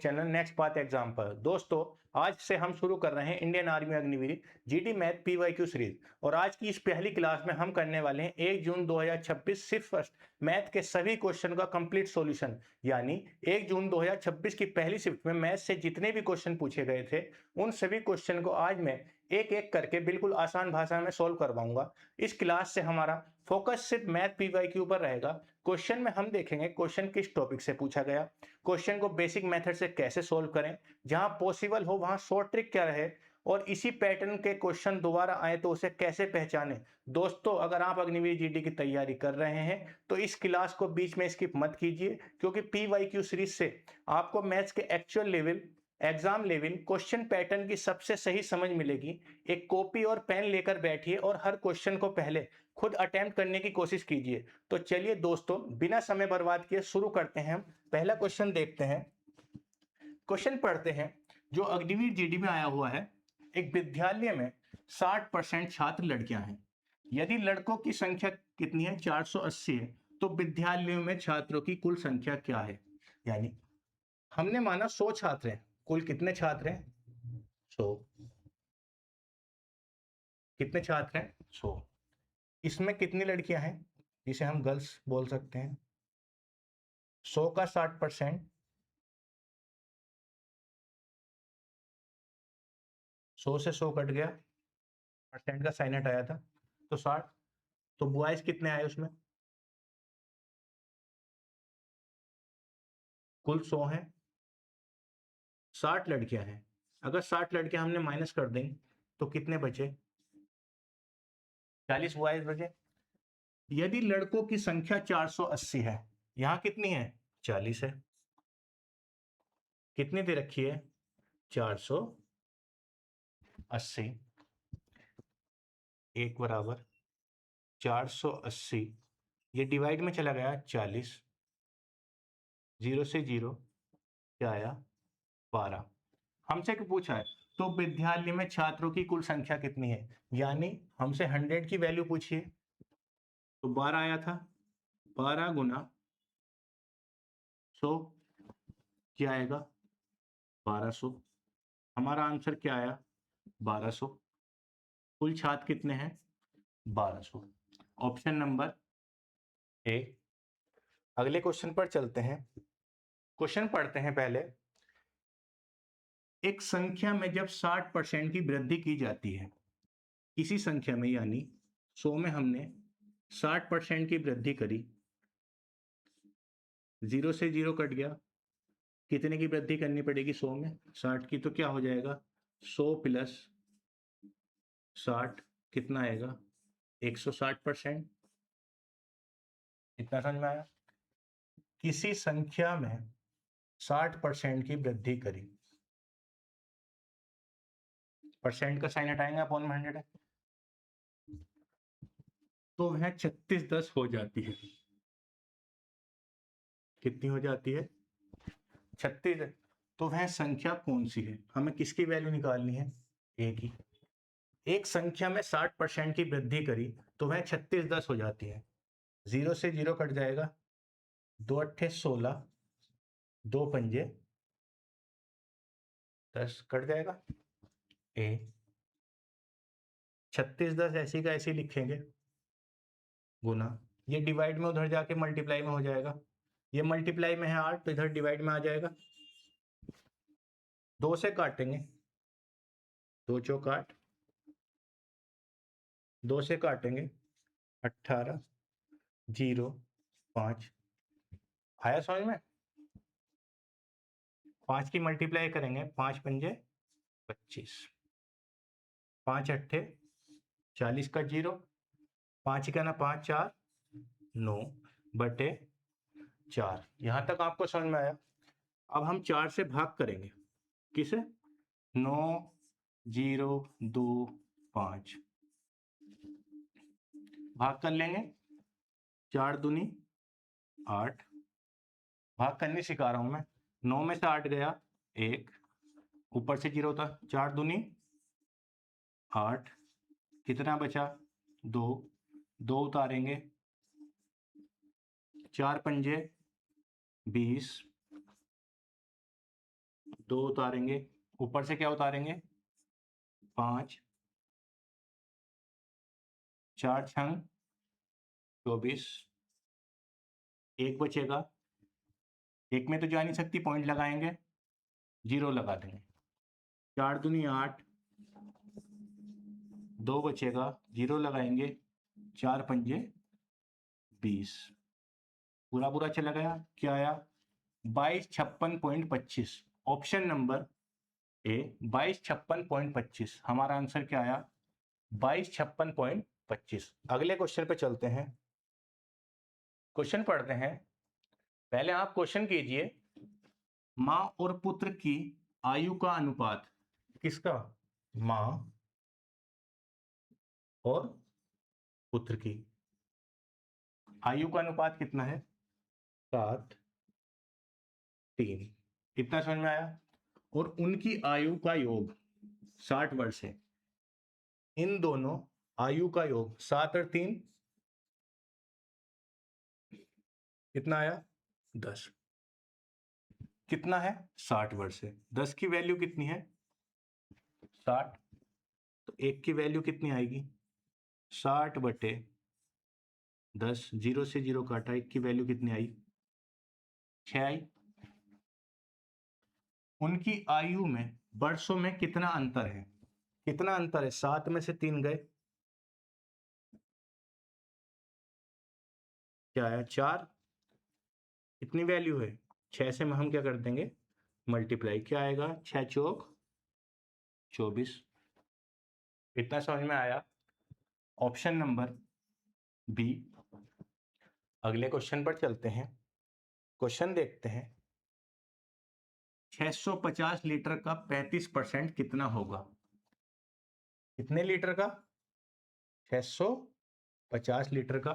Channel next path example. दोस्तों, आज से हम शुरू कर रहे हैं Indian army Agniveer GD math PYQ series. और आज की इस पहली क्लास में हम करने वाले हैं 1 जून 2026 सिर्फ मैथ के सभी क्वेश्चन का कंप्लीट सॉल्यूशन। यानी 1 जून 2026 की पहली शिफ्ट में मैथ से जितने भी क्वेश्चन पूछे गए थे उन सभी क्वेश्चन को आज मैं एक एक करके बिल्कुल आसान भाषा में सोल्व करवाऊंगा। इस क्लास से हमारा फोकस सिर्फ मैथ पीवाईक्यू पर रहेगा। क्वेश्चन में हम देखेंगे क्वेश्चन किस टॉपिक से पूछा गया, क्वेश्चन को बेसिक मेथड से कैसे सोल्व करें, जहां पॉसिबल हो वहां शॉर्ट ट्रिक क्या रहे, और इसी पैटर्न के क्वेश्चन दोबारा आए तो उसे कैसे पहचानें। दोस्तों, अगर आप अग्निवीर जीडी की तैयारी कर रहे हैं तो इस क्लास को बीच में स्किप मत कीजिए, क्योंकि पीवाईक्यू सीरीज से आपको मैथ्स के actual level, exam level, question pattern की सबसे सही समझ मिलेगी। एक कॉपी और पेन लेकर बैठिए और हर क्वेश्चन को पहले खुद अटेम्प्ट करने की कोशिश कीजिए। तो चलिए दोस्तों, बिना समय बर्बाद किए शुरू करते हैं। हम पहला क्वेश्चन देखते हैं। क्वेश्चन पढ़ते हैं जो अग्निवीर जीडी में आया हुआ है। एक विद्यालय में 60% छात्र लड़कियां हैं। यदि लड़कों की संख्या कितनी है, 480 है, तो विद्यालयों में छात्रों की कुल संख्या क्या है। यानी हमने माना 100 छात्र हैं, कुल कितने छात्र हैं, 100। कितने छात्र हैं, 100। इसमें कितनी लड़कियां हैं, जिसे हम गर्ल्स बोल सकते हैं। 100 का 60%, 100 से 100 कट गया, परसेंट का साइन हटाया था तो 60। तो बॉयज कितने आए उसमें, कुल 100 हैं, 60 लड़कियां हैं। अगर 60 लड़कियां हमने माइनस कर दें तो कितने बचे, 40 बॉयज बचे। यदि लड़कों की संख्या 480 है, यहां कितनी है, 40 है। कितनी दे रखी है, 480। एक बराबर 480, ये डिवाइड में चला गया 40, 0 से 0 क्या आया, 12। हमसे क्या पूछा है, तो विद्यालय में छात्रों की कुल संख्या कितनी है, यानी हमसे 100 की वैल्यू पूछिए। तो 12 आया था, 12 गुना 100 क्या आएगा, 1200। हमारा आंसर क्या आया, 1200। कुल छात्र कितने हैं, 1200। Option number A. अगले क्वेश्चन पर चलते हैं। क्वेश्चन पढ़ते हैं पहले। एक संख्या में जब 60% की वृद्धि की जाती है, किसी संख्या में, यानी 100 में हमने 60% की वृद्धि करी, 0 से 0 कट गया, कितने की वृद्धि करनी पड़ेगी 100 में, 60 की। तो क्या हो जाएगा, 100 प्लस 60 कितना आएगा, 160%। इतना समझ में आया। किसी संख्या में 60% की वृद्धि करी, परसेंट का साइन हटाएंगे, अपॉन में 100 है, तो वह 3610 हो जाती है। कितनी हो जाती है, 36। तो वह संख्या कौन सी है, हमें किसकी वैल्यू निकालनी है, ए की। एक संख्या में 60% की वृद्धि करी तो वह 3610 हो जाती है। 0 से 0 कट जाएगा, 2 अट्ठे 16, 2 पंजे 10 कट जाएगा। ए 3610 ऐसी का ऐसी लिखेंगे, गुना, ये डिवाइड में उधर जाके मल्टीप्लाई में हो जाएगा। ये मल्टीप्लाई में है 8, तो इधर डिवाइड में आ जाएगा। 2 से काटेंगे, 2 चौक 8, 2 से काटेंगे 18, 0 5। आया समझ में। 5 की मल्टीप्लाई करेंगे, 5 पंजे 25, 5 अट्ठे 40 का 0, 5 का ना 5 4 9 बटे 4। यहां तक आपको समझ में आया। अब हम 4 से भाग करेंगे, किसे, 9 0 2 5 भाग कर लेंगे, 4 दूनी 8। भाग करने सिखा रहा हूं मैं। 9 में से 8 गया 1, ऊपर से 0 था, 4 दूनी 8, कितना बचा 2, 2 उतारेंगे, 4 पंजे 20, 2 उतारेंगे, ऊपर से क्या उतारेंगे 5, 4 छंग 24, 1 बचेगा, 1 में तो जा नहीं सकती, पॉइंट लगाएंगे, 0 लगा देंगे, 4 दूनी 8, 2 बचेगा, 0 लगाएंगे, 4 पंजे 20, पूरा पूरा चला गया, क्या आया 2256.25। ऑप्शन नंबर ए 2256.25, हमारा आंसर क्या आया 2256.25। अगले क्वेश्चन पे चलते हैं, क्वेश्चन पढ़ते हैं। पहले आप क्वेश्चन कीजिए, माँ और पुत्र की आयु का अनुपात, किसका, माँ और पुत्र की आयु का अनुपात कितना है 7, 3, कितना समझ में आया, और उनकी आयु का योग 60 वर्ष है, इन दोनों आयु का योग 7 और 3 कितना आया 10, कितना है 60 वर्ष है, 10 की वैल्यू कितनी है 60, तो 1 की वैल्यू कितनी आएगी 60 बटे 10, 0 से 0 काटा, 1 की वैल्यू कितनी आई 6 आई। उनकी आयु में वर्षों में कितना अंतर है, कितना अंतर है, 7 में से 3 गए, क्या आया 4, कितनी वैल्यू है 6 से हम क्या कर देंगे मल्टीप्लाई, क्या आएगा 6 चौक 24, इतना समझ में आया, ऑप्शन नंबर बी। अगले क्वेश्चन पर चलते हैं, क्वेश्चन देखते हैं, 650 लीटर का 35% कितना होगा, कितने लीटर का 650 लीटर का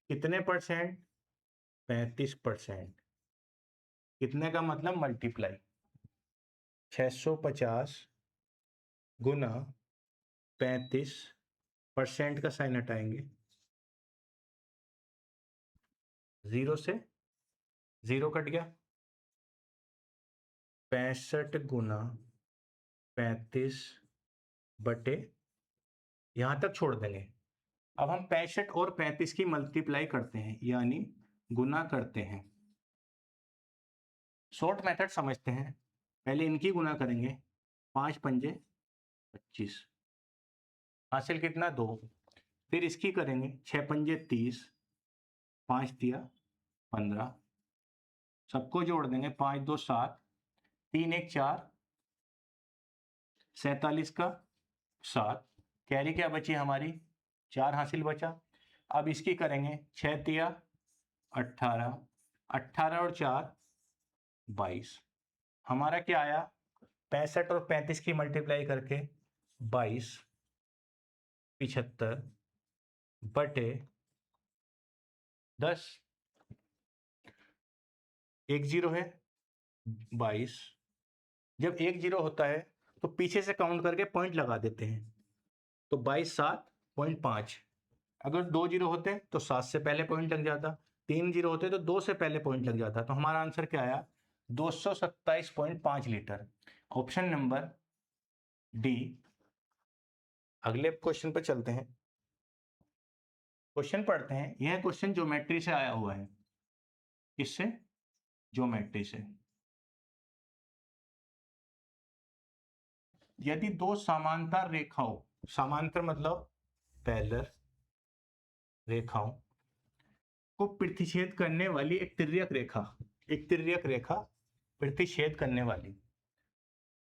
कितने परसेंट 35%, कितने का मतलब मल्टीप्लाई, 650 गुना 35% का साइन हटाएंगे, 0 से 0 कट गया, 65 गुना 35 बटे, यहां तक छोड़ देंगे। अब हम 65 और 35 की मल्टीप्लाई करते हैं, यानी गुना करते हैं। शॉर्ट मेथड समझते हैं, पहले इनकी गुना करेंगे, 5 पंजे 25, हासिल कितना 2, फिर इसकी करेंगे 6 पंजे 30, 5 दिया 15, सबको जोड़ देंगे, 5 2 7, 3 1 4, 47 का 7, कैरी क्या बची हमारी 4 हासिल बचा। अब इसकी करेंगे 6 तिया 18, 18 और 4 22, हमारा क्या आया 65 और 35 की मल्टीप्लाई करके 22 75 बटे 10, 1 0 है 22, जब 1 0 होता है तो पीछे से काउंट करके पॉइंट लगा देते हैं, तो 22 7.5, अगर 2 0 होते तो 7 से पहले पॉइंट लग जाता, 3 0 होते तो 2 से पहले पॉइंट लग जाता, तो हमारा आंसर क्या आया 227.5 लीटर, ऑप्शन नंबर डी। अगले क्वेश्चन पर चलते हैं, क्वेश्चन पढ़ते हैं। यह क्वेश्चन ज्योमेट्री से आया हुआ है, किससे, ज्योमेट्री से। यदि दो समांतर रेखाओं, समांतर मतलब पैरेलल रेखाओं को प्रतिच्छेद करने वाली एक तिर्यक रेखा, एक तिर्यक रेखा प्रतिच्छेद करने वाली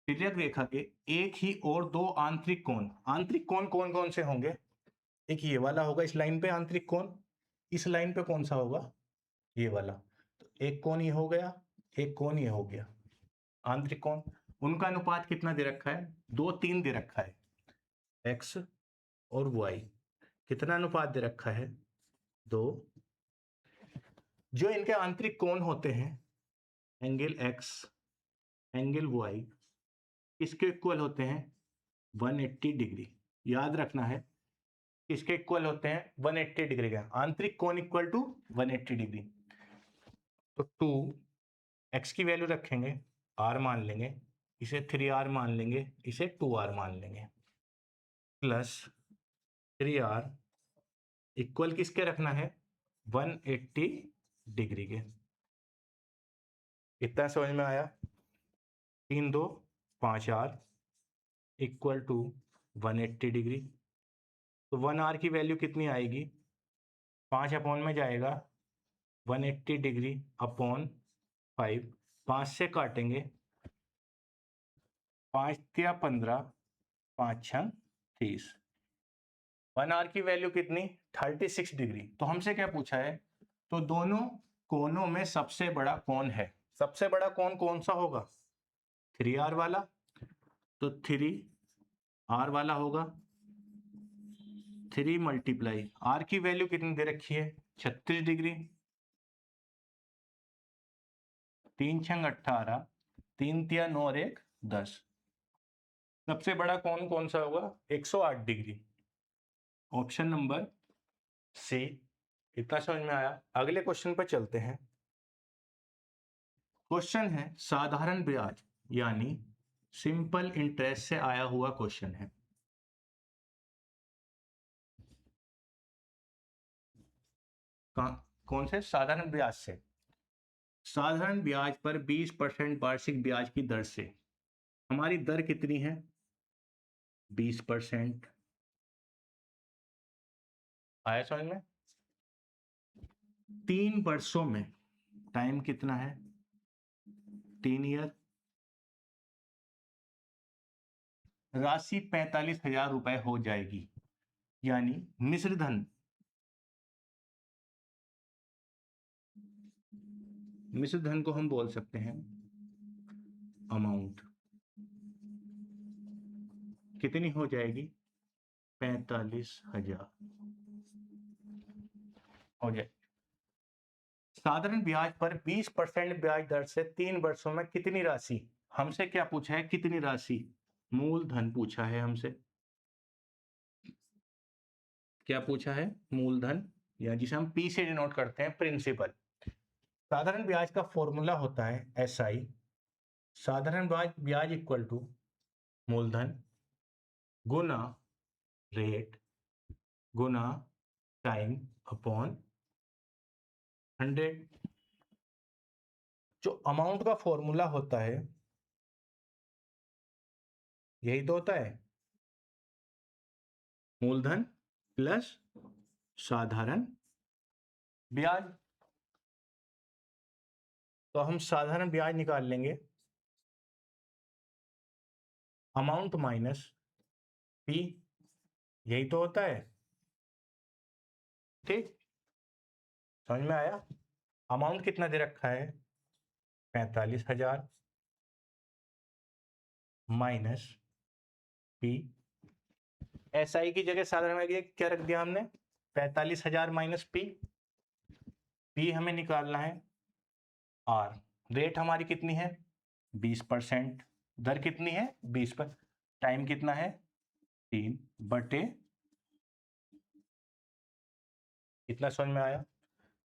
तिर्यक रेखा के एक ही और दो आंतरिक कोण, आंतरिक कोण कौन कौन से होंगे, एक ये वाला होगा इस लाइन पे आंतरिक कोण, इस लाइन पे कौन सा होगा ये वाला, तो एक कोण ये हो गया, एक कोण ये हो गया आंतरिक कोण, उनका अनुपात कितना दे रखा है 2 3 दे रखा है, x और y कितना अनुपात दे रखा है 2, जो इनके आंतरिक कोण होते हैं एंगल x एंगल y इसके इक्वल होते हैं 180 डिग्री, याद रखना है इसके इक्वल होते हैं 180 डिग्री का, आंतरिक कोण इक्वल टू 180 डिग्री, तो 2 x की वैल्यू रखेंगे r मान लेंगे, इसे 3r मान लेंगे, इसे 2r मान लेंगे, प्लस 3r इक्वल किसके रखना है, 180 डिग्री के। इतना समझ में आया? 3 2 5r इक्वल टू 180 डिग्री। तो 1r की वैल्यू कितनी आएगी, 5 अपॉन में जाएगा 180 डिग्री अपॉन 5, 5 से काटेंगे, 5 या 15, 5 6 30। 1r की वैल्यू कितनी, 36 डिग्री। तो हमसे क्या पूछा है, तो दोनों कोनों में सबसे बड़ा कौन है, सबसे बड़ा कौन कौन सा होगा, 3r वाला। तो 3r वाला होगा, 3 मल्टीप्लाई r की वैल्यू कितनी दे रखी है, 36 डिग्री, 3 6 18, 3 3 9 और 1 10। सबसे बड़ा कौन कौन सा होगा, 108 डिग्री। ऑप्शन नंबर सी। इतना समझ में आया? अगले क्वेश्चन पर चलते हैं। क्वेश्चन है साधारण ब्याज यानी सिंपल इंटरेस्ट से आया हुआ क्वेश्चन है। कौन से, साधारण ब्याज से। साधारण ब्याज पर 20% वार्षिक ब्याज की दर से हमारी दर कितनी है, 20%। आया समझ में? 3 वर्षों में, टाइम कितना है, 3 ईयर, राशि 45,000 रुपए हो जाएगी। यानी मिश्र धन, मिश्र धन को हम बोल सकते हैं अमाउंट, कितनी हो जाएगी, 45,000 हो जाए। साधारण ब्याज पर 20% ब्याज दर से 3 वर्षों में कितनी राशि, हमसे क्या पूछा है, कितनी राशि, मूलधन पूछा है हमसे। क्या पूछा है, मूलधन, या जिसे हम पी से डिनोट करते हैं, प्रिंसिपल। साधारण ब्याज का फॉर्मूला होता है SI, साधारण ब्याज इक्वल टू मूलधन गुना रेट गुना टाइम अपॉन 100। जो अमाउंट का फॉर्मूला होता है यही तो होता है, मूलधन प्लस साधारण ब्याज। तो हम साधारण ब्याज निकाल लेंगे, अमाउंट माइनस पी, यही तो होता है। ठीक, समझ में आया? अमाउंट कितना दे रखा है, 45,000 माइनस पी। SI की जगह साधारण ब्याज की क्या रख दिया हमने, 45,000 माइनस पी। पी हमें निकालना है R। रेट हमारी कितनी है, 20%। दर कितनी है, 20 पर। टाइम कितना है, 3 बटे, इतना समझ में आया?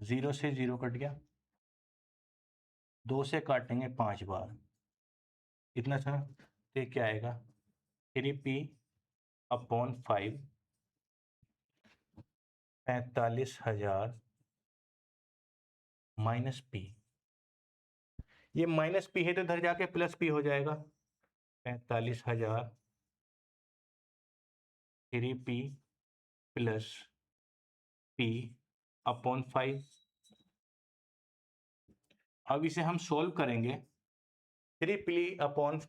0 से 0 कट गया, 2 से काटेंगे 5 बार, इतना समझ। तो क्या आएगा, 3p अपॉन 5, 45,000 माइनस पी। ये माइनस पी है तो इधर जाके प्लस पी हो जाएगा, 45,000 3p प्लस p अपॉन 5। अब इसे हम सोल्व करेंगे, 3p अपॉन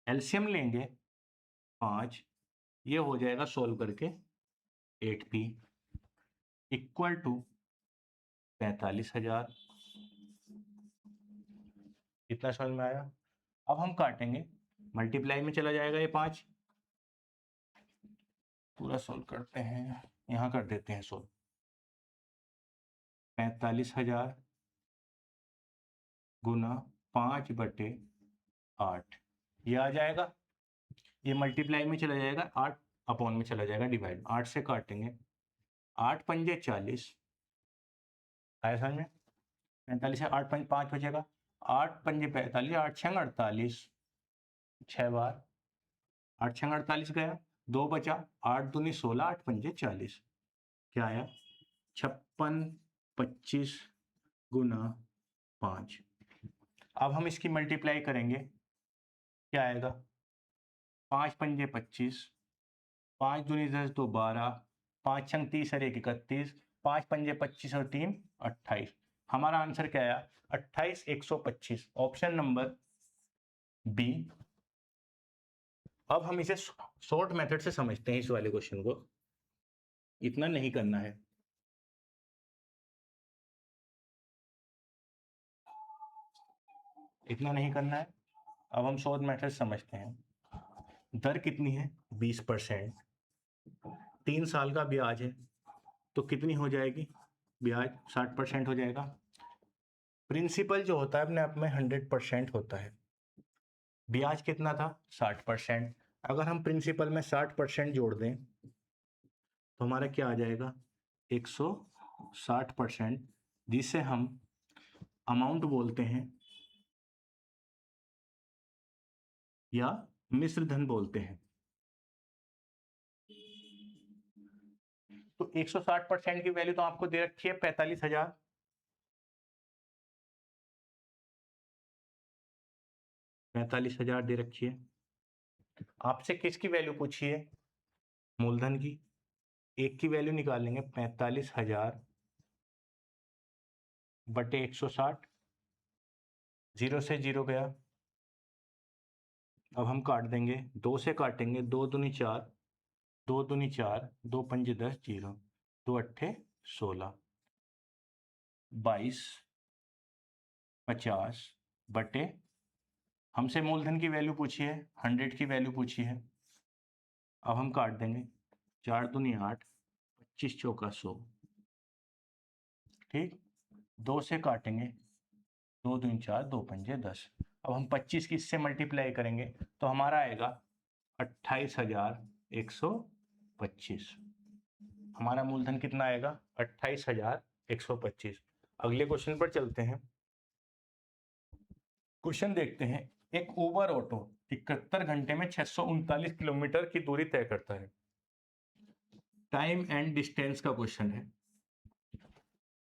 एलसीएम लेंगे 5, ये हो जाएगा सोल्व करके 8p इक्वल टू 45,000। इतना समझ में आया? अब हम काटेंगे, मल्टीप्लाई में चला जाएगा ये 5, पूरा सोल्व करते हैं, यहाँ कर देते हैं सोल्व। 45,000 गुना 5 बटे 8, ये आ जाएगा। ये मल्टीप्लाई में चला जाएगा, 8 अपॉन में चला जाएगा डिवाइड, 8 से काटेंगे, 8 पंजे 40, आया समझ में? 45 से 8 5 बचेगा, 8 पंजे 45, 8 छंग 48, 6 बार 8 छंग 48 गया, 2 बचा, 8 दूनी 16, 8 पंजे 40, क्या आया 56 25 गुना 5। अब हम इसकी मल्टीप्लाई करेंगे, क्या आएगा 5 पंजे 25, 5 दूनी 10 2 12, 5 छंग 30 और 1 31, 5 पंजे 25 और 3 28। हमारा आंसर क्या आया 28 125, ऑप्शन नंबर बी। अब हम इसे शॉर्ट मेथड से समझते हैं, इस वाले क्वेश्चन को इतना नहीं करना है। इतना नहीं करना है। अब हम शॉर्ट मेथड समझते हैं। दर कितनी है 20%, 3 साल का ब्याज है, तो कितनी हो जाएगी ब्याज 60% हो जाएगा। प्रिंसिपल जो होता है अपने आप में 100% होता है। ब्याज कितना था 60%, अगर हम प्रिंसिपल में 60% जोड़ दें तो हमारा क्या आ जाएगा 160%, जिसे हम अमाउंट बोलते हैं या मिश्र धन बोलते हैं। तो 160% की वैल्यू तो आपको दे रखी है 45,000। 45,000 दे रखी है। आपसे किसकी वैल्यू पूछी है मूलधन की। एक की वैल्यू निकालेंगे 45,000 बटे 160, 0 से 0 गया। अब हम काट देंगे, 2 से काटेंगे, 2 दूनी 4, 2 दूनी 4, 2 पंजे 10, 0, 2 अट्ठे 16, 22 50 बटे, हमसे मूलधन की वैल्यू पूछी है 100 की वैल्यू पूछी है। अब हम काट देंगे, 4 दूनी 8, 25 चौका 100, ठीक। 2 से काटेंगे, 2 दूनी 4, 2 पंजे 10। अब हम 25 की इससे मल्टीप्लाई करेंगे तो हमारा आएगा 28,125। हमारा मूलधन कितना आएगा 28,125। अगले क्वेश्चन पर चलते हैं। क्वेश्चन देखते हैं। एक उबर ऑटो 71 घंटे में 639 किलोमीटर की दूरी तय करता है। टाइम एंड डिस्टेंस का क्वेश्चन है,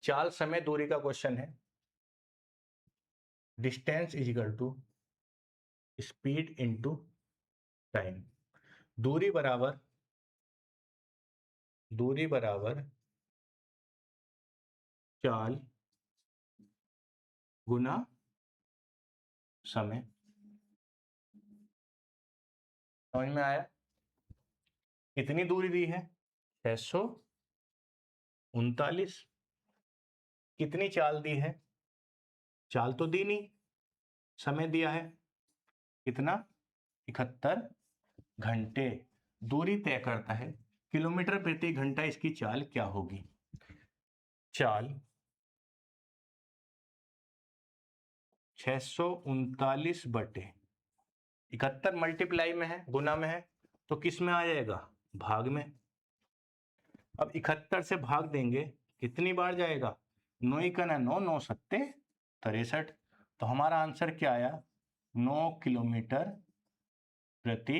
चाल समय दूरी का क्वेश्चन है। Distance is equal to speed into time. दूरी बराबर चाल गुना समय। समझ में आया। कितनी दूरी दी है 639, कितनी चाल दी है, चाल तो दी नहीं, समय दिया है कितना 71 घंटे। दूरी तय करता है किलोमीटर प्रति घंटा, इसकी चाल क्या होगी। चाल 639 बटे 71 मल्टीप्लाई में है, गुना में है, तो किस में आ जाएगा भाग में। अब 71 से भाग देंगे कितनी बार जाएगा, 9 का 9, 9 सत्ते 63। तो हमारा आंसर क्या आया 9 किलोमीटर प्रति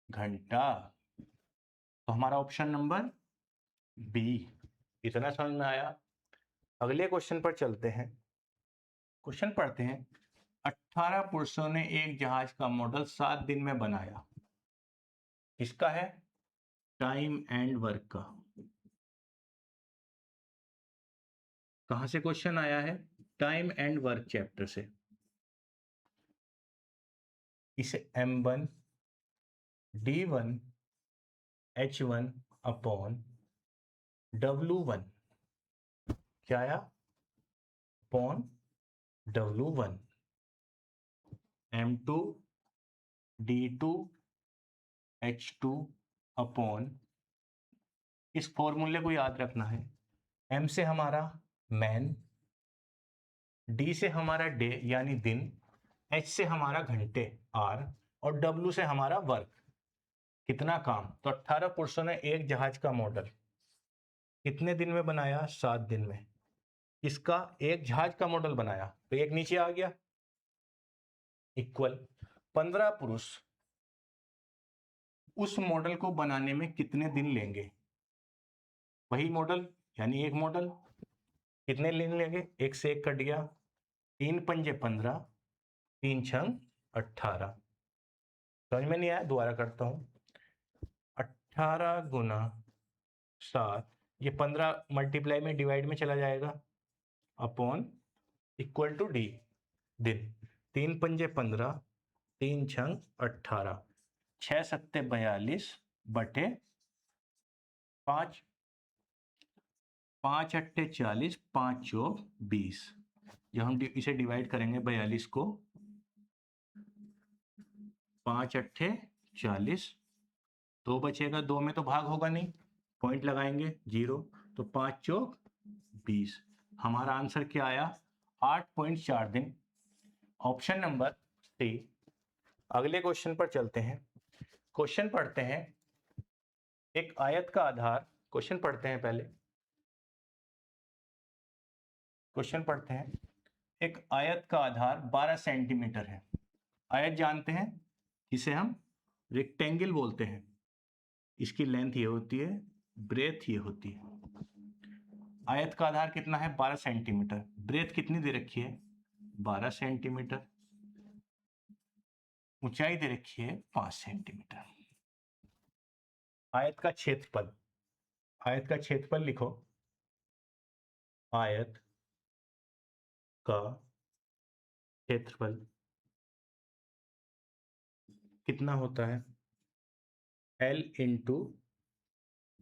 घंटा। तो हमारा ऑप्शन नंबर बी। इतना समझ में आया। अगले क्वेश्चन पर चलते हैं। क्वेश्चन पढ़ते हैं। 18 पुरुषों ने एक जहाज का मॉडल 7 दिन में बनाया। किसका है टाइम एंड वर्क का। कहां से क्वेश्चन आया है टाइम एंड वर्क चैप्टर से। इसे M1 D1 H1 upon W1 क्या आया upon W1 M2 D2 H2 upon, इस फॉर्मूले को याद रखना है। M से हमारा मैन, D से हमारा डे यानी दिन, H से हमारा घंटे R, और W से हमारा वर्क कितना काम। तो 18 पुरुषों ने एक जहाज का मॉडल कितने दिन में बनाया 7 दिन में। इसका एक जहाज का मॉडल बनाया तो एक नीचे आ गया, इक्वल 15 पुरुष उस मॉडल को बनाने में कितने दिन लेंगे। वही मॉडल यानी एक मॉडल कितने दिन लेंगे, एक से एक कट गया, 3 पंजे 15, 3 छंग 18। समझ में नहीं आया, दोबारा करता हूं। 18 गुना 7, ये 15 मल्टीप्लाई में डिवाइड में चला जाएगा, अपॉन इक्वल टू डी दिन। 3 पंजे 15, 3 छंग 18, 6 सत्ते 42 बटे 5, 5 अट्ठे 40, 5 चौक 20। जब हम इसे डिवाइड करेंगे 42 को, 5 अट्ठे 40, 2 बचेगा, 2 में तो भाग होगा नहीं, पॉइंट लगाएंगे 0, तो 5 चौक 20। हमारा आंसर क्या आया, 8.4 दिन। Option number C. अगले क्वेश्चन पर चलते हैं। क्वेश्चन पढ़ते हैं, एक आयत का आधार, क्वेश्चन पढ़ते हैं पहले, क्वेश्चन पढ़ते हैं। एक आयत का आधार 12 सेंटीमीटर है। आयत जानते हैं, इसे हम रेक्टेंगल बोलते हैं। इसकी लेंथ ये होती है, ब्रेथ ये होती है। आयत का आधार कितना है, 12 सेंटीमीटर। ब्रेथ कितनी दे रखी है, 12 सेंटीमीटर। ऊंचाई दे रखी है 5 सेंटीमीटर। आयत का क्षेत्रफल, आयत का क्षेत्रफल लिखो, आयत का क्षेत्रफल कितना होता है, L इंटू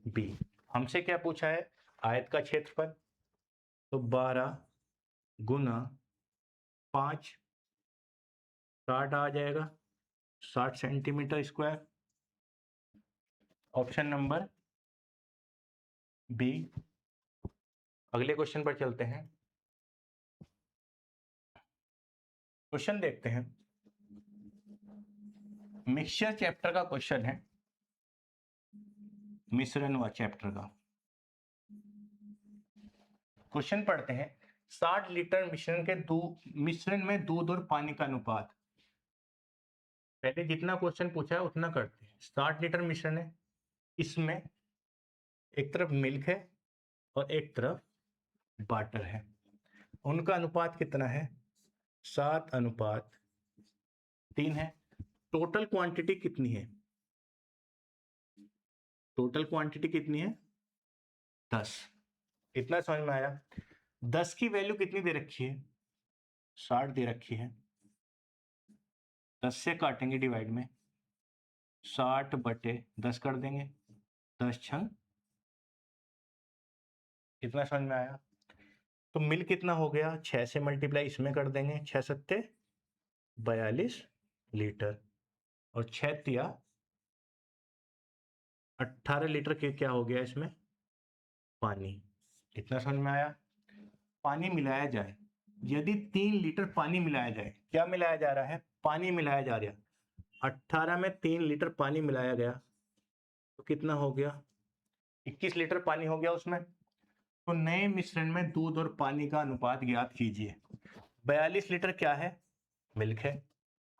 बी। हमसे क्या पूछा है, आयत का क्षेत्रफल, तो 12 गुना 5, 60 आ जाएगा, 60 centimetre square. Option number B. अगले क्वेश्चन पर चलते हैं। क्वेश्चन देखते हैं, मिक्सचर चैप्टर का क्वेश्चन है, मिश्रण व चैप्टर का क्वेश्चन पढ़ते हैं। 60 लीटर मिश्रण में दूध और पानी का अनुपात। पहले जितना क्वेश्चन पूछा है उतना करते हैं। 60 लीटर मिश्रण है, इसमें एक तरफ मिल्क है और एक तरफ वाटर है। उनका अनुपात कितना है, 7:3 है। टोटल क्वांटिटी कितनी है, टोटल क्वांटिटी कितनी है, 10। इतना समझ में आया। 10 की वैल्यू कितनी दे रखी है, 60 दे रखी है। 10 से काटेंगे डिवाइड में, 60 बटे 10 कर देंगे, 10 छंग। इतना समझ में आया। तो मिल कितना हो गया, 6 से मल्टीप्लाई इसमें कर देंगे, 6 सत्ते 42 लीटर, और 6 तिया 18 लीटर के क्या हो गया इसमें, पानी। इतना समझ में आया। पानी मिलाया जाए, यदि 3 लीटर पानी मिलाया जाए, क्या मिलाया जा रहा है, पानी मिलाया जा रहा है। 18 में 3 लीटर पानी मिलाया गया तो कितना हो गया, 21 लीटर पानी हो गया उसमें। तो नए मिश्रण में दूध और पानी का अनुपात ज्ञात कीजिए। 42 लीटर क्या है, मिल्क है,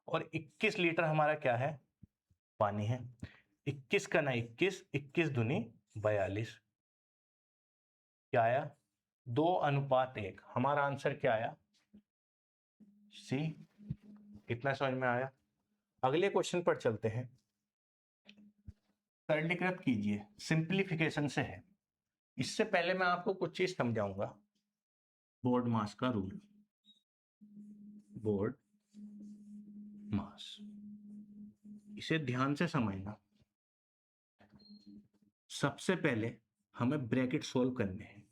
और 21 लीटर हमारा क्या है, पानी है। 21 का ना 21, 21 दूनी 42, क्या आया, 2:1। हमारा आंसर क्या आया, सी। इतना समझ में आया। अगले क्वेश्चन पर चलते हैं। सरलीकृत कीजिए, सिंप्लीफिकेशन से है। इससे पहले मैं आपको कुछ चीज समझाऊंगा। बोर्ड मास का रूल, बोर्ड मास, इसे ध्यान से समझना। सबसे पहले हमें ब्रैकेट सोल्व करने हैं।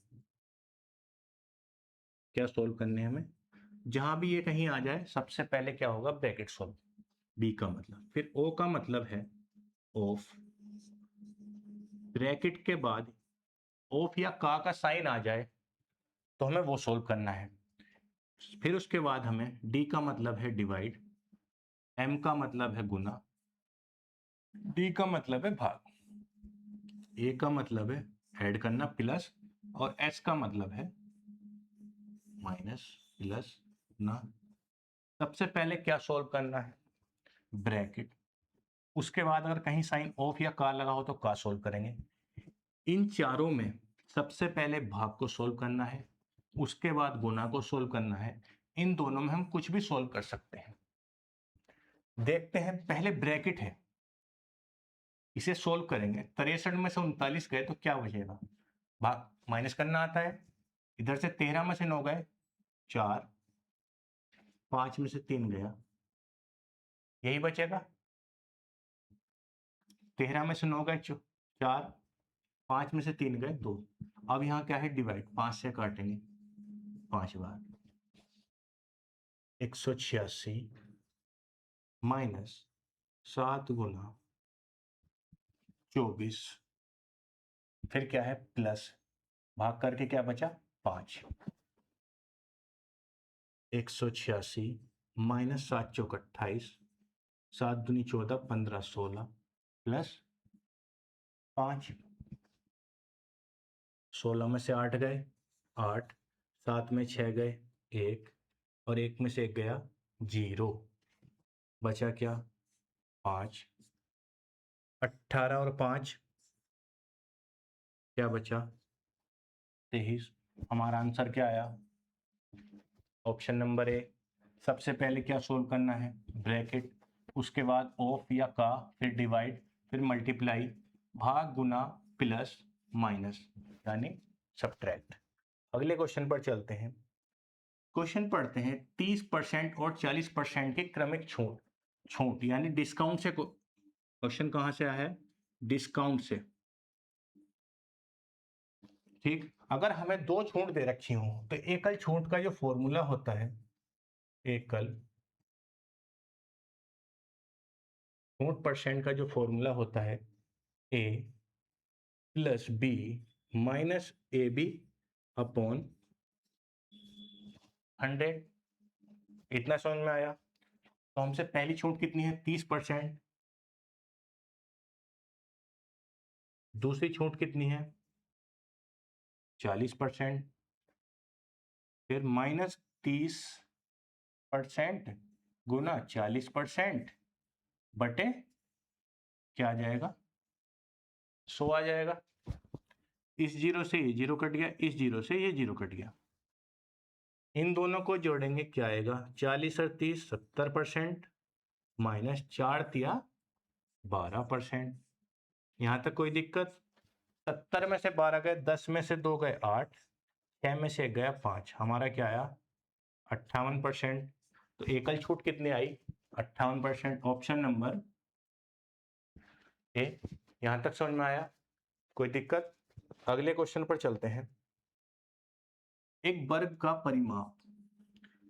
क्या सोल्व करने हैं हमें, जहां भी ये कहीं आ जाए सबसे पहले क्या होगा, ब्रैकेट सोल्व। बी का मतलब, फिर ओ का मतलब है ऑफ, ब्रैकेट के बाद ऑफ या का साइन आ जाए तो हमें वो सोल्व करना है। फिर उसके बाद हमें डी का मतलब है डिवाइड, एम का मतलब है गुना, डी का मतलब है भाग, ए का मतलब है ऐड करना प्लस, और एस का मतलब है माइनस प्लस ना, सबसे पहले क्या सोल्व करना है, ब्रैकेट, उसके बाद अगर कहीं साइन ऑफ या का लगा हो तो का सोल्व करेंगे। इन चारों में सबसे पहले भाग को सोल्व करना है, उसके बाद गुना को सोल्व करना है। इन दोनों में हम कुछ भी सोल्व कर सकते हैं। देखते हैं, पहले ब्रैकेट है, इसे सोल्व करेंगे। 63 में से 39 गए तो क्या बचेगा, भाग माइनस करना आता है। इधर से 13 में से 9 गए 4, 5 में से 3 गया, यही बचेगा। 13 में से 9 गए 4, 5 में से 3 गए 2। अब यहाँ क्या है, डिवाइड, 5 से काटेंगे 5 बार। 186 माइनस 7 गुना 24, फिर क्या है प्लस, भाग करके क्या बचा 5। 186 माइनस 7 चौक 28, 7 दूनी 14, 15 16 प्लस 5। 16 में से 8 गए 8, 7 में 6 गए 1, और 1 में से 1 गया 0, बचा क्या 5। 18 और 5 क्या बचा 23। हमारा आंसर क्या आया, ऑप्शन नंबर ए। सबसे पहले क्या सोल्व करना है, ब्रैकेट, उसके बाद ऑफ या का, फिर डिवाइड, फिर मल्टीप्लाई, भाग गुना प्लस माइनस यानी सब्ट्रैक्ट। अगले क्वेश्चन पर चलते हैं। क्वेश्चन पढ़ते हैं, 30% और 40% की क्रमिक छूट, छूट यानी डिस्काउंट से, क्वेश्चन कहां से आया है, डिस्काउंट से। ठीक, अगर हमें दो छूट दे रखी हो तो एकल छूट का जो फॉर्मूला होता है, एकल छूट परसेंट का जो फॉर्मूला होता है, A plus B minus A B upon 100। इतना समझ में आया। तो हमसे पहली छूट कितनी है 30%, दूसरी छूट कितनी है 40%, फिर माइनस 30% गुना 40% बटे क्या आ जाएगा 100 आ जाएगा। इस जीरो से ये जीरो कट गया, इस जीरो से ये जीरो कट गया, इन दोनों को जोड़ेंगे क्या आएगा 40 और 30 70% माइनस 4 तिया 12%। यहां तक कोई दिक्कत। 70 में से 12 गए, 10 में से 2 गए 8, 6 में से 1 गया 5, हमारा क्या आया 58%। तो एकल छूट कितनी आई 58%, ऑप्शन नंबर ए। यहां तक समझ में आया, कोई दिक्कत। अगले क्वेश्चन पर चलते हैं। एक वर्ग का परिमाप,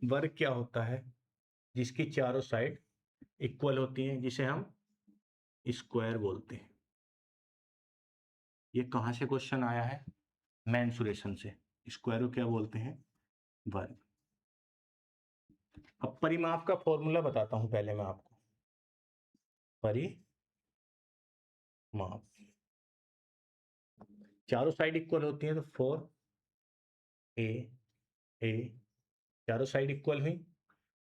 वर्ग क्या होता है, जिसकी चारों साइड इक्वल होती हैं, जिसे हम स्क्वायर बोलते हैं। ये कहां से क्वेश्चन आया है, मेंसुरेशन से। स्क्वायर को क्या बोलते हैं, वर्ग। अब परिमाप का फॉर्मूला बताता हूं पहले मैं आपको। परिमाप, चारों साइड इक्वल होती है तो 4 ए, चारों साइड इक्वल हुई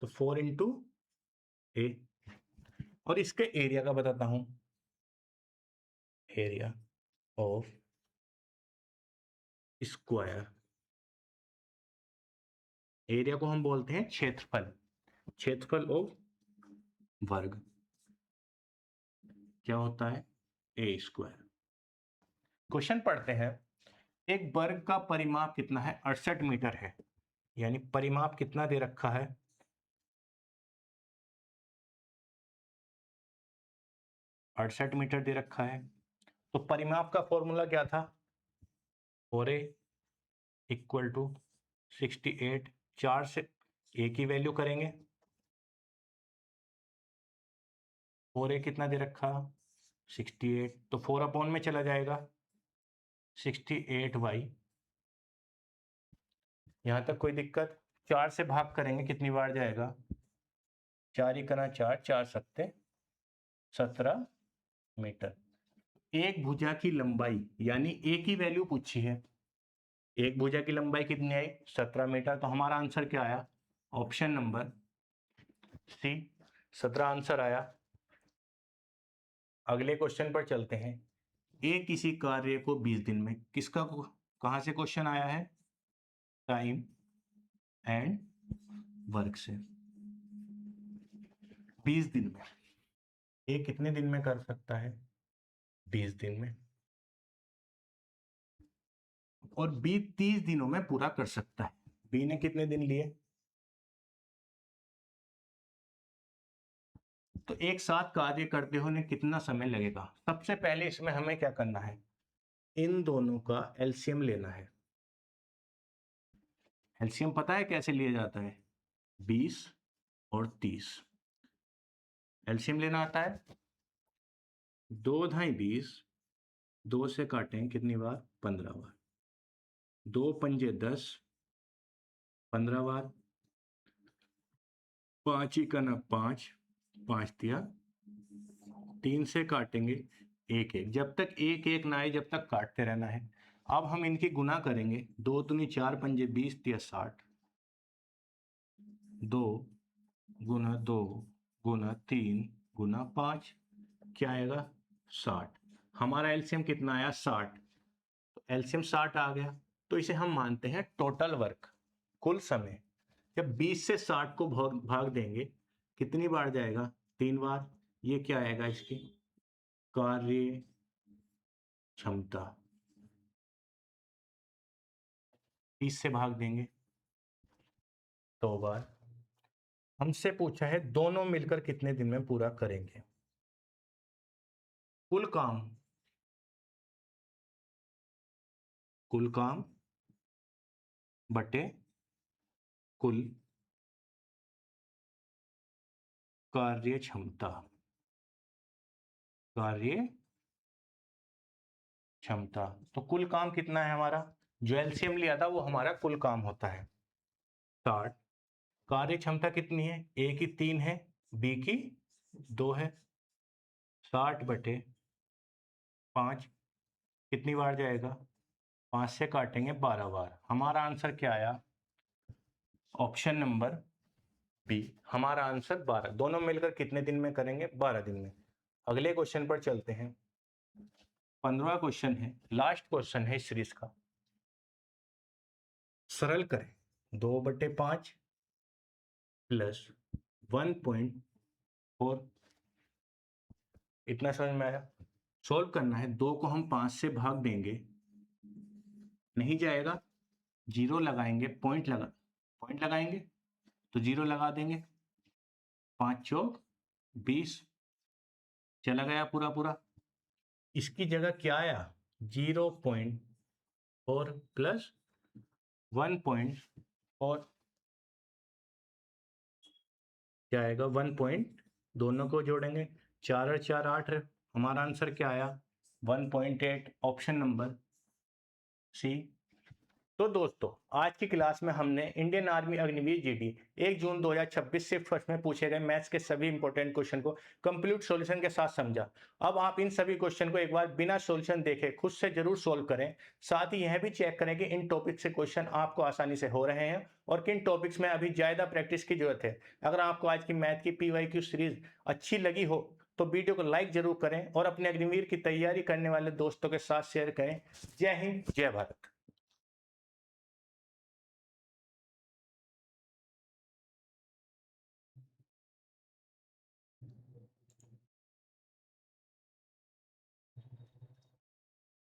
तो 4 इंटू ए। और इसके एरिया का बताता हूं, एरिया ऑफ स्क्वायर, एरिया को हम बोलते हैं क्षेत्रफल, क्षेत्रफल ऑफ वर्ग क्या होता है ए स्क्वायर। क्वेश्चन पढ़ते हैं, एक वर्ग का परिमाप कितना है 68 मीटर है, यानी परिमाप कितना दे रखा है 68 मीटर दे रखा है। तो परिमाप का फॉर्मूला क्या था, 4a इक्वल टू 68, 4 से a की वैल्यू करेंगे, 4a कितना दे रखा 68, तो 4 अपॉन में चला जाएगा 68y। यहां तक कोई दिक्कत। 4 से भाग करेंगे कितनी बार जाएगा, 4 ही करा 4, 4 सत्ते 17 मीटर। एक भुजा की लंबाई यानी ए की वैल्यू पूछी है, एक भुजा की लंबाई कितनी आई? 17 मीटर। तो हमारा आंसर क्या आया? ऑप्शन नंबर सी 17 आंसर आया। अगले क्वेश्चन पर चलते हैं। ए किसी कार्य को 20 दिन में, किसका कहां से क्वेश्चन आया है? टाइम एंड वर्क से। 20 दिन में ए कितने दिन में कर सकता है? 20 दिन में। और बी 30 दिनों में पूरा कर सकता है। बी ने कितने दिन लिए? तो एक साथ कार्य करते हुए कितना समय लगेगा? सबसे पहले इसमें हमें क्या करना है? इन दोनों का एलसीएम लेना है। एलसीएम पता है कैसे लिया जाता है? 20 और 30। एलसीएम लेना आता है? 2 ढाई 20, 2 से काटें कितनी बार? 15 बार। 2 पंजे 10, 15 बार। 5 का ना 5, 5 दिया। 3 से काटेंगे 1 1, जब तक 1 1 ना आए जब तक काटते रहना है। अब हम इनकी गुना करेंगे। 2 दूनी 4 पंजे 20 दिया 60। 2 गुना 2 गुना 3 गुना 5 क्या आएगा? 60। हमारा एलसीएम कितना आया? 60। तो एलसीएम 60 आ गया। तो इसे हम मानते हैं टोटल वर्क, कुल समय। जब 20 से 60 को भाग देंगे कितनी बार जाएगा? 3 बार। ये क्या आएगा? इसकी कार्य क्षमता। 30 से भाग देंगे 2 बार। हमसे पूछा है दोनों मिलकर कितने दिन में पूरा करेंगे? कुल काम बटे कुल कार्य क्षमता। तो कुल काम कितना है हमारा? जो एलसीएम लिया था वो हमारा कुल काम होता है 60। कार्य क्षमता कितनी है? ए की 3 है, बी की 2 है। 60 बटे 5 कितनी बार जाएगा? 5 से काटेंगे 12 बार। हमारा आंसर क्या आया? Option number B. हमारा आंसर 12। दोनों मिलकर कितने दिन में करेंगे? 12 दिन में। अगले क्वेश्चन पर चलते हैं। 15वां क्वेश्चन है, लास्ट क्वेश्चन है इस सीरीज का। सरल करें। 2/5 प्लस 1.4। इतना समझ में आया? सोल्व करना है। 2 को हम 5 से भाग देंगे, नहीं जाएगा। 0 लगाएंगे, पॉइंट लगाएंगे तो 0 लगा देंगे। 5 चौक 20 चला गया पूरा। इसकी जगह क्या आया? 0.4 प्लस 1.4 क्या आएगा? 1 दोनों को जोड़ेंगे 4 और 4 8। हमारा आंसर क्या आया? 1.8। Option number C. तो दोस्तों आज की क्लास में हमने इंडियन आर्मी अग्निवीर जीडी 1 जून 2026 से फर्स्ट में पूछे गए मैथ्स के सभी इंपॉर्टेंट क्वेश्चन को कंप्लीट सॉल्यूशन के साथ समझा। अब आप इन सभी क्वेश्चन को एक बार बिना सॉल्यूशन देखे खुद से जरूर सोल्व करें। साथ ही यह भी चेक करें कि इन टॉपिक से क्वेश्चन आपको आसानी से हो रहे हैं और किन टॉपिक्स में अभी ज्यादा प्रैक्टिस की जरूरत है। अगर आपको आज की मैथ की PYQ सीरीज अच्छी लगी हो तो वीडियो को लाइक जरूर करें और अपने अग्निवीर की तैयारी करने वाले दोस्तों के साथ शेयर करें। जय हिंद, जय भारत।